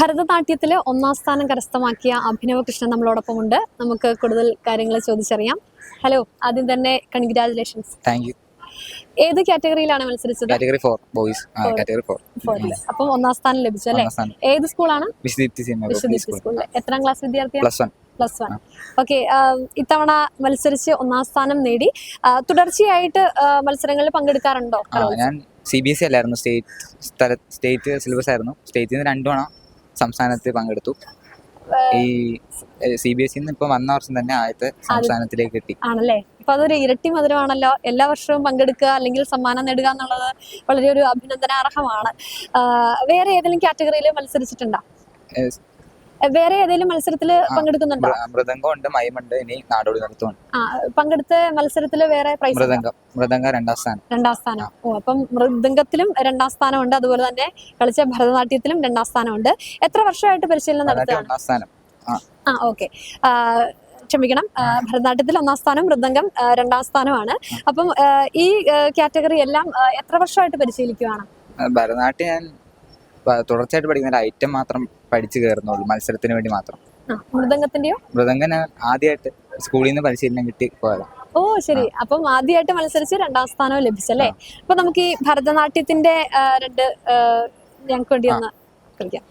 ഭരതനാട്യത്തില് ഒന്നാം സ്ഥാനം കരസ്ഥമാക്കിയ അഭിനവ് കൃഷ്ണൻ നമ്മളോടൊപ്പം ഉണ്ട്. നമുക്ക് കൂടുതൽ കാര്യങ്ങൾ ചോദിച്ചറിയാം. ഹലോ, ആദ്യം തന്നെ കൺഗ്രാജുലേഷൻസ്. Thank you. ഏത് കാറ്റഗറിയിലാണ് മത്സരിച്ചത്? Category 4 boys. കാറ്റഗറി 4. അപ്പം ഒന്നാം സ്ഥാനം ലഭിച്ചു അല്ലേ? ഏത് സ്കൂളാണ്? വിശുദ്ധി സ്കൂളിൽ. എത്രാം ക്ലാസ് വിദ്യാർത്ഥിയാണ്? +1. ഓക്കെ. ഇത്തവണ മത്സരിച്ച് ഒന്നാം സ്ഥാനം നേടി. തുടർച്ചയായിട്ട് മത്സരങ്ങളിൽ പങ്കെടുക്കാറുണ്ടോ? ഞാൻ CBSE അല്ലായിരുന്നു, സ്റ്റേറ്റ് സിലബസ് ആയിരുന്നു. സ്റ്റേറ്റിൽ നിന്ന് 2 തവണ സംസ്ഥാനത്ത് പങ്കെടുത്തു. ഈ CBSE ഇപ്പൊ വന്ന വർഷം തന്നെ ആദ്യത്തെ സംസ്ഥാനത്തിലേക്ക് എത്തി. ആണല്ലേ? അപ്പൊ അതൊരു ഇരട്ടി മധുരമാണല്ലോ. എല്ലാ വർഷവും പങ്കെടുക്കുക അല്ലെങ്കിൽ സമ്മാനം നേടുക എന്നുള്ളത് വളരെ ഒരു അഭിനന്ദനാർഹമാണ്. വേറെ ഏതെങ്കിലും കാറ്റഗറിയിൽ മത്സരിച്ചിട്ടുണ്ടോ? വേറെ ഏതെങ്കിലും മത്സരത്തിൽ പങ്കെടുക്കുന്നുണ്ടോ? മൃദംഗമുണ്ട്, മൈമുണ്ട്, ഇനി നാടോടി നൃത്തമുണ്ട്. പങ്കെടുത്ത മത്സരത്തിൽ വേറെ പ്രൈസ്? മൃദംഗ 2ാം സ്ഥാനം. 2ാം സ്ഥാനം. അപ്പം മൃദംഗത്തിലും 2ാം സ്ഥാനമുണ്ട്. അതുപോലെ തന്നെ കളിച്ച ഭരതനാട്യത്തിലും 2ാം സ്ഥാനമുണ്ട്. എത്ര വർഷമായിട്ട് പരിശീലനം നടത്തുകയാണ്? ഓക്കെ. ക്ഷമിക്കണം, ഭരതനാട്യത്തിൽ 1ാം സ്ഥാനം, മൃദംഗം 2ാം സ്ഥാനമാണ്. അപ്പം ഈ കാറ്റഗറി എല്ലാം എത്ര വർഷമായിട്ട് പരിശീലിക്കുകയാണ്? ഭരതനാട്യം ഞാൻ തുടർച്ചയായിട്ട് പഠിക്കുന്ന ഐറ്റം മാത്രം പഠിച്ചു കയറുന്നുള്ളൂ, മത്സരത്തിന് വേണ്ടി മാത്രം. മൃദംഗത്തിന്റെയോ? മൃദംഗം ആദ്യമായിട്ട് സ്കൂളിൽ നിന്ന് പരിശീലനം കിട്ടി പോയതാ. ഓ ശരി. അപ്പം ആദ്യമായിട്ട് മത്സരിച്ച് 2ാം സ്ഥാനവും ലഭിച്ചല്ലേ? അപ്പൊ നമുക്ക് ഈ ഭരതനാട്യത്തിന്റെ 2 ഞങ്ങൾക്ക് വേണ്ടി ഒന്ന് കളിക്കാം.